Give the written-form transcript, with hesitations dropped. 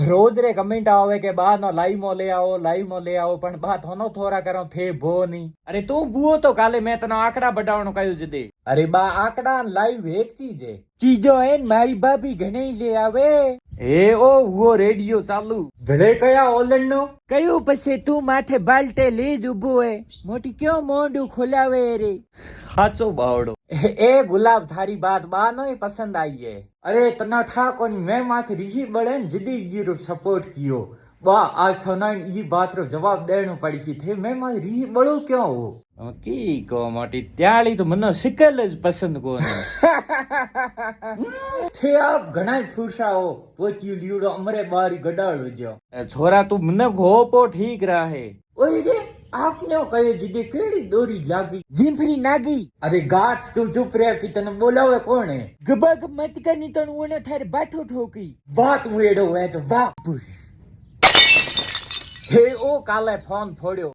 रोज रे कमेंट आवे के बा नो लाइव में ले आओ पण बा थोनो थोड़ा करो थे भो नहीं। अरे तू बुओ तो काले मैं तना आंकड़ा बढ़ावनो कयो ज दे। अरे बा आंकड़ा लाइव एक चीज है, चीजो है मारी भाभी घणे ही ले आवे। ए ओ वो रेडियो चालू भले कया ओलन नो कयो पछे तू माथे बाल्टे ले ज उभो है मोटी क्यों मोंडू खोलावे रे। हाचो बावड़ो ए गुलाब थारी बात बा नो पसंद आई है। अरे तना ठा कोनी मैं माथे रीही बड़े जदी जीरो सपोर्ट कियो बा आज सुनाइन ई बात रो जवाब देनो पड़ी सी थे मैं मारी रीही बड़ो क्यों हो की को मोटी त्याली तो मने सिकल ज पसंद को ने थे आप घणा फुरसा हो पोची लीड़ो अमरे बारी गडाड़ जो छोरा तू मने घोपो ठीक रहे। ओए रे आपने कहे जिदे केड़ी दोरी लागी जिंफरी नागी। अरे गाठ तू चुप रे कि तने बोलावे कौन है गबग मत करनी तो ओने थारे बाठो ठोकी बात मुएड़ो है तो बाप हे ओ काले फोन फोड़ियो